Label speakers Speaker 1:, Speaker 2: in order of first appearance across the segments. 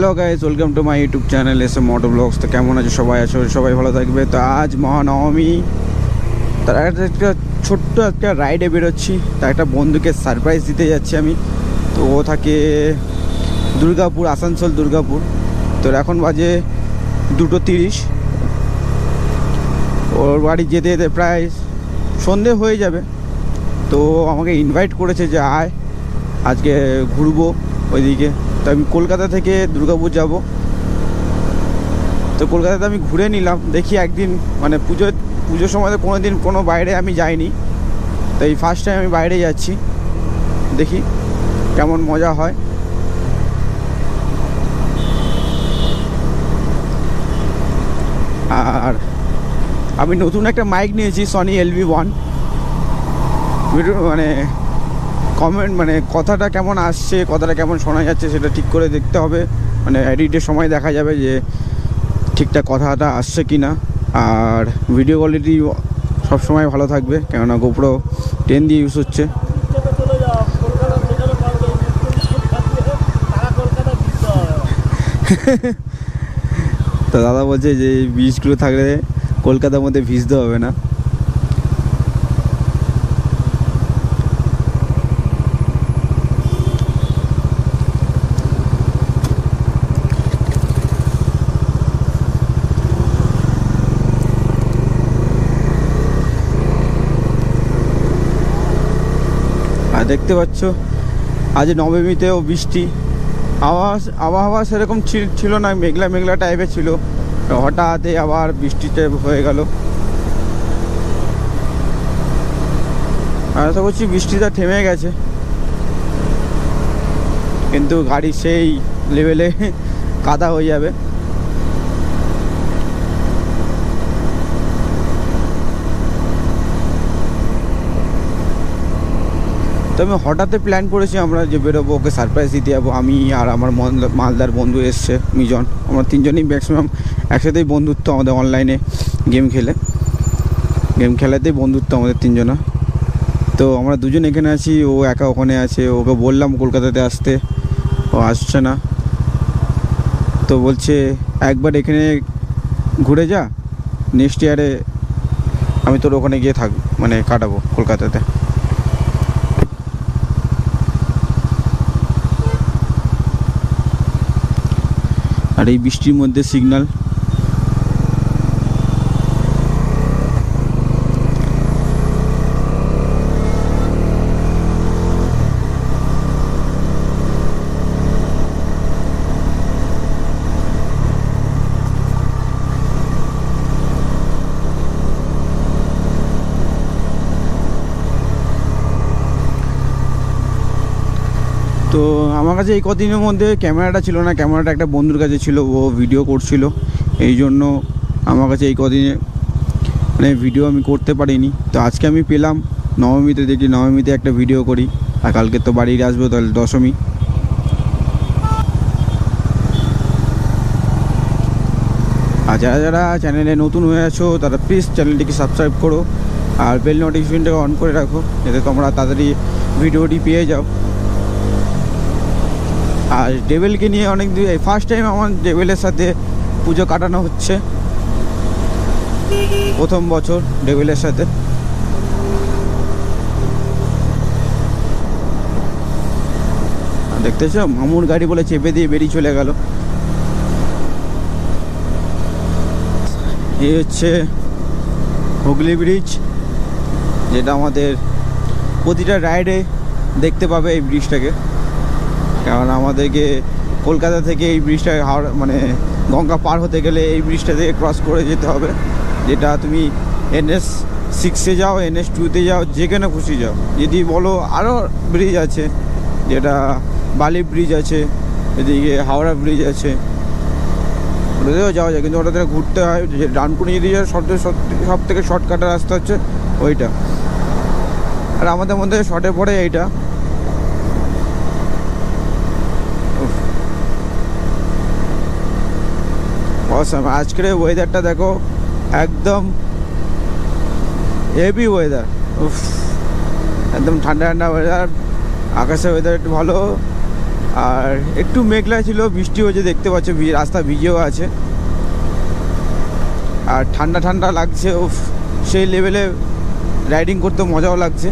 Speaker 1: Hello guys, welcome to my YouTube channel SM moto blogs. তো কেমন আছো সবাই? সবাই ভালো থাকবে। তো আজ মহানবমী, তার একটা ছোট্ট একটা রাইডে বেরোচ্ছি। তার একটা বন্ধুকে সারপ্রাইজ দিতে যাচ্ছি আমি। তো ও থাকে দুর্গাপুর, আসানসোল দুর্গাপুর। তো এখন বাজে 2:30। ওর বাড়ি যেতে যেতে প্রায় সন্ধে হয়ে যাবে। তো আমাকে ইনভাইট করেছে যে আয় আজকে ঘুরবো ওইদিকে। তো আমি কলকাতা থেকে দুর্গাপুর যাব। তো কলকাতাতে আমি ঘুরে নিলাম, দেখি একদিন মানে পুজোর সময় তো কোনো দিন কোনো বাইরে আমি যাইনি। তো এই ফার্স্ট টাইম আমি বাইরে যাচ্ছি, দেখি কেমন মজা হয়। আর আমি নতুন একটা মাইক নিয়েছি, সনি LV1। মানে কমেন্ট মানে কথাটা কেমন আসছে, কথাটা কেমন শোনা যাচ্ছে সেটা ঠিক করে দেখতে হবে। মানে এডিটের সময় দেখা যাবে যে ঠিকঠাক কথাটা আসছে কি না। আর ভিডিও কোয়ালিটি সবসময় ভালো থাকবে, কেননা GoPro 10 দিয়ে ইউজ হচ্ছে। তো দাদা বলছে যে বীজগুলো থাকলে কলকাতার মধ্যে ভিজতে হবে না। আর দেখতে পাচ্ছ আজ নবমীতেও বৃষ্টি। আবহাওয়া সেরকম ছিল না, মেঘলা মেঘলা টাইপের ছিল। হঠাৎ আবার বৃষ্টিতে হয়ে গেল। আশা করছি বৃষ্টিটা থেমে গেছে, কিন্তু গাড়ি সেই লেভেলে কাদা হয়ে যাবে। তো আমি হঠাৎ প্ল্যান করেছি আমরা যে বেরোবো, ওকে সারপ্রাইজ দিতে যাবো। আমি আর আমার মালদার বন্ধু এসছে মিজন, আমরা তিনজনই ম্যাক্সিমাম একসাথেই বন্ধুত্ব আমাদের। অনলাইনে গেম খেলাতেই বন্ধুত্ব আমাদের তিনজনা। তো আমরা দুজন এখানে আছি, ও একা ওখানে আছে। ওকে বললাম কলকাতাতে আসতে, ও আসছে না। তো বলছে একবার এখানে ঘুরে যা, নেক্সট ইয়ারে আমি তোর ওখানে গিয়ে মানে কাটাবো কলকাতাতে। আর এই বৃষ্টির মধ্যে সিগন্যাল। তো আমার কাছে এই কদিনের মধ্যে ক্যামেরাটা ছিল না, ক্যামেরাটা একটা বন্ধুর কাছে ছিল, ও ভিডিও করছিল। এই জন্য আমার কাছে এই কদিনে মানে ভিডিও আমি করতে পারিনি। তো আজকে আমি পেলাম নবমীতে, দেখি নবমীতে একটা ভিডিও করি। আর কালকে তো বাড়ি আসবো, তাহলে দশমী। আর যারা যারা চ্যানেলে নতুন হয়ে আছো তারা প্লিজ চ্যানেলটিকে সাবস্ক্রাইব করো আর বেল নোটিফিকেশনটাকে অন করে রাখো, যাতে তোমরা তাড়াতাড়ি ভিডিওটি পেয়ে যাও। আর ডেভেলকে নিয়ে অনেক দিন ফার্স্ট টাইম আমার ডেভেলের সাথে পুজো কাটানো হচ্ছে, প্রথম বছর ডেভেলের সাথে। দেখতেছ মামুর গাড়ি বলে চেপে দিয়ে বেরিয়ে চলে গেল। এই হচ্ছে হুগলি ব্রিজ, যেটা আমাদের প্রতিটা রাইডে দেখতে পাবে এই ব্রিজটাকে। কারণ আমাদেরকে কলকাতা থেকে এই ব্রিজটা মানে গঙ্গা পার হতে গেলে এই ব্রিজটা থেকে ক্রস করে যেতে হবে। যেটা তুমি NS6-এ যাও, NS2-তে যাও, যেখানে খুশি যাও। যদি বলো আরও ব্রিজ আছে, যেটা বালি ব্রিজ আছে, এদিকে হাওড়া ব্রিজ আছে, ওটাতেও যাওয়া যায়, কিন্তু ওটাতে ঘুরতে হয়। ডানকুনি যদি যাও সব থেকে শর্টকাটের রাস্তা হচ্ছে ওইটা। আর আমাদের মধ্যে শর্টে পড়ে এইটা। আজকের ওয়েদারটা দেখো, একদম হেভি ওয়েদার। একদম ঠান্ডা ঠান্ডা ওয়েদার, আকাশের ওয়েদার একটু ভালো। আর একটু মেঘলা ছিল, বৃষ্টি হয়েছে দেখতে পাচ্ছ, রাস্তা ভিজেও আছে আর ঠান্ডা ঠান্ডা লাগছে। ও সেই লেভেলে রাইডিং করতে মজাও লাগছে।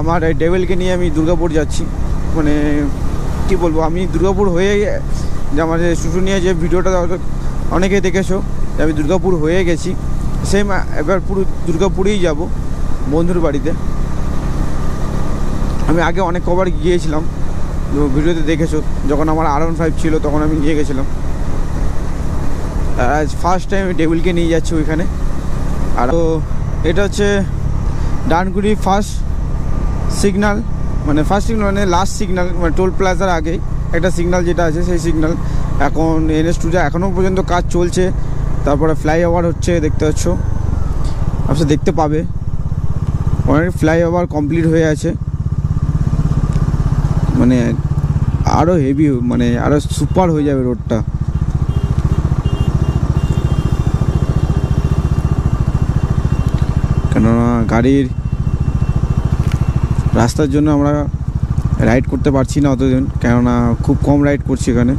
Speaker 1: আমার এই ডেভিলকে নিয়ে আমি দুর্গাপুর যাচ্ছি। মানে কী বলবো, আমি দুর্গাপুর হয়ে যে আমাদের শুশুনিয়া যে ভিডিওটা অনেকে দেখেছো, আমি দুর্গাপুর হয়ে গেছি। সেম এবার পুরো দুর্গাপুরেই যাব বন্ধুর বাড়িতে। আমি আগে অনেক কবার গিয়েছিলাম, ভিডিওতে দেখেছো, যখন আমার R15 ছিল তখন আমি নিয়ে গেছিলাম। আজ ফার্স্ট টাইম ডেভিলকে নিয়ে যাচ্ছি ওইখানে। আর তো এটা হচ্ছে ডানকুনি ফার্স্ট সিগনাল, মানে ফার্স্ট সিগনাল মানে লাস্ট সিগনাল, মানে টোল প্লাজার আগে একটা সিগনাল যেটা আছে সেই সিগনাল। এখন NH2 এখনও পর্যন্ত কাজ চলছে। তারপরে ফ্লাইওভার হচ্ছে, দেখতে পাচ্ছ, আপনারা দেখতে পাবে অনেক ফ্লাইওভার কমপ্লিট হয়ে আছে। মানে আরও হেভি, মানে আরও সুপার হয়ে যাবে রোডটা। কেননা গাড়ির রাস্তার জন্য আমরা রাইড করতে পারছি না অতদিন, কেননা খুব কম রাইড করছি এখানে।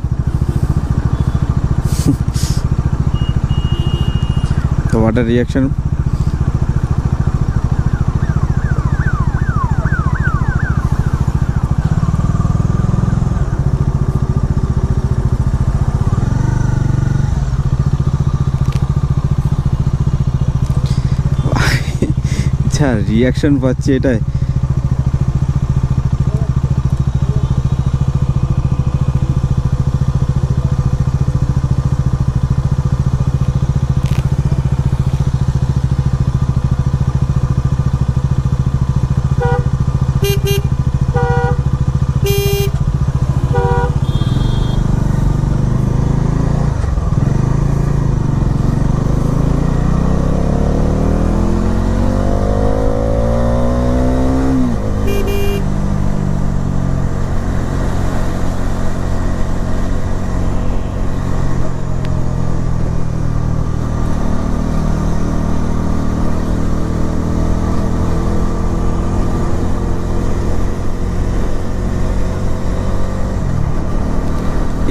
Speaker 1: তো ওয়াটার রিয়াকশন আচ্ছা, রিয়াকশন পাচ্ছি এটাই।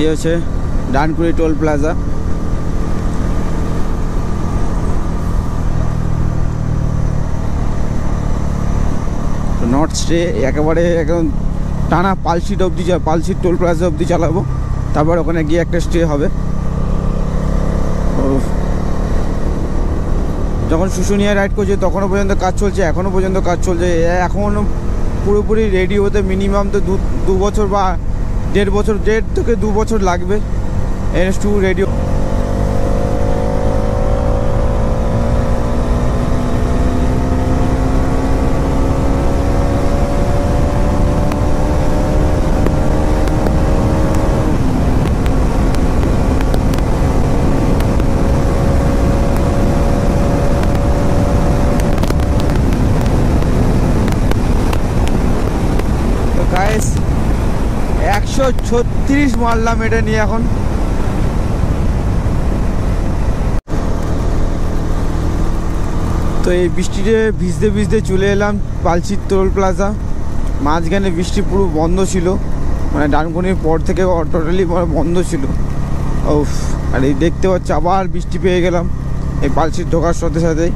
Speaker 1: ये হচ্ছে Dankuni toll plaza. North stay একেবারে একদম টানা পালশিট অবধি, পালশিট টোল প্লাজা অবধি চালাবো, তারপর ওখানে গিয়ে একটা স্টে হবে। যখন শুশুনিয়া রাইড করছে তখনও পর্যন্ত কাজ চলছে, এখনও পর্যন্ত কাজ চলছে। এখনও পুরোপুরি রেডি হতে মিনিমাম তো দু বছর বা 1.5 বছর, 1.5 থেকে 2 বছর লাগবে NH2 রেডি। তো গাইস 136 মারলাম এটা নিয়ে এখন। তো এই বৃষ্টিতে ভিজতে ভিজতে চলে এলাম পালশিট টোল প্লাজা। মাঝখানে বৃষ্টি পুরো বন্ধ ছিল, মানে ডানকুনির পর থেকে টোটালি বন্ধ ছিল। ও আর এই দেখতে পাচ্ছি আবার বৃষ্টি পেয়ে গেলাম এই পালশিট ঢোকার সাথে সাথেই।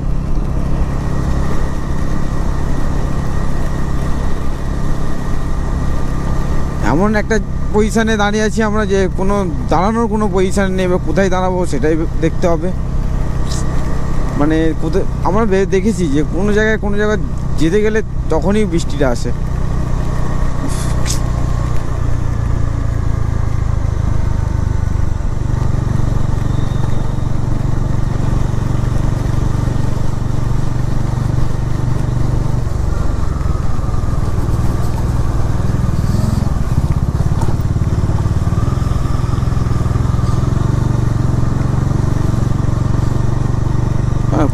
Speaker 1: এমন একটা পজিশানে দাঁড়িয়ে আছি আমরা যে কোনো দাঁড়ানোর কোনো পজিশান নেই, এবার কোথায় দাঁড়াবো সেটাই দেখতে হবে। মানে কোথায় আমরা দেখেছি যে কোনো জায়গায় যেতে গেলে তখনই বৃষ্টিটা আসে।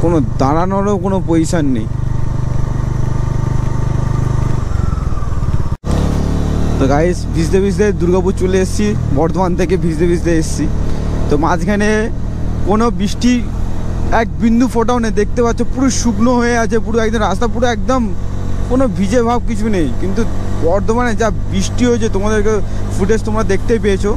Speaker 1: কোনো দাঁড়ানোরও কোনো পজিশান নেই। তো গাইস ভিজতে ভিজতে দুর্গাপুর চলে এসেছি, বর্ধমান থেকে ভিজতে ভিজতে এসেছি। তো মাঝখানে কোনো বৃষ্টি এক বিন্দু ফোটাও নেই, দেখতে পাচ্ছ পুরো শুকনো হয়ে আছে, পুরো একদম রাস্তা পুরো একদম কোনো ভিজে ভাব কিছু নেই। কিন্তু বর্ধমানে যা বৃষ্টি হয়েছে তোমাদেরকে ফুটেজ তোমরা দেখতেই পেয়েছো।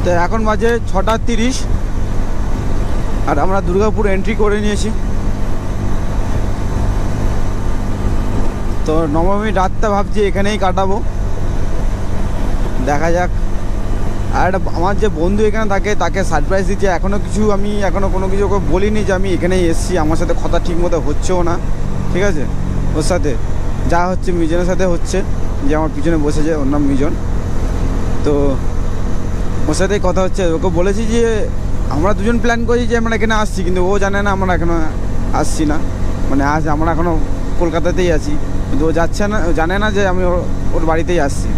Speaker 1: তো এখন বাজে 6:30 আর আমরা দুর্গাপুর এন্ট্রি করে নিয়েছি। তো নবমী রাতটা ভাবছি এখানেই কাটাবো, দেখা যাক। আর আমার যে বন্ধু এখানে থাকে তাকে সারপ্রাইজ দিচ্ছে, আমি এখনও কোনো কিছু ওকে বলিনি যে আমি এখানেই এসেছি। আমার সাথে কথা ঠিক মতো হচ্ছেও না, ঠিক আছে। ওর সাথে যা হচ্ছে মিজনের সাথে হচ্ছে, যে আমার পিছনে বসেছে, ওর নাম মিজন। তো ওর সাথেই কথা হচ্ছে। ওকে বলেছি যে আমরা দুজন প্ল্যান করি যে আমরা এখানে আসছি, কিন্তু ও জানে না আমরা এখনো আসছি না, মানে আমরা এখনও কলকাতাতেই আছি, কিন্তু ও যাচ্ছে না, জানে না যে আমি ওর বাড়িতেই আসছি।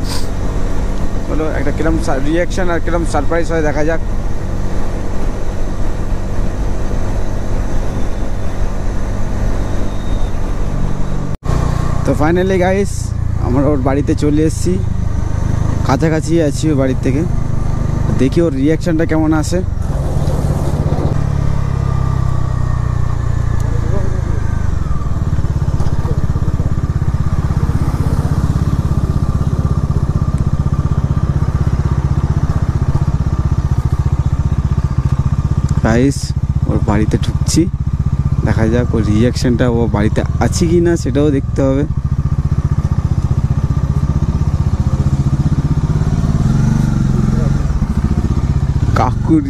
Speaker 1: বলো একটা কিরম রিয়াকশান আর কিরম সারপ্রাইজ হয়, দেখা যাক। তো ফাইনালি গাইস আমরা ওর বাড়িতে চলে এসেছি, কাছাকাছি আছি ওর বাড়ির থেকে। দেখি ওর রিয়াকশানটা কেমন আসে। গাইস ওর বাড়িতে ঢুকছি, দেখা যাক ওর রিয়াকশানটা, ও বাড়িতে আছে কি না সেটাও দেখতে হবে। কাকুর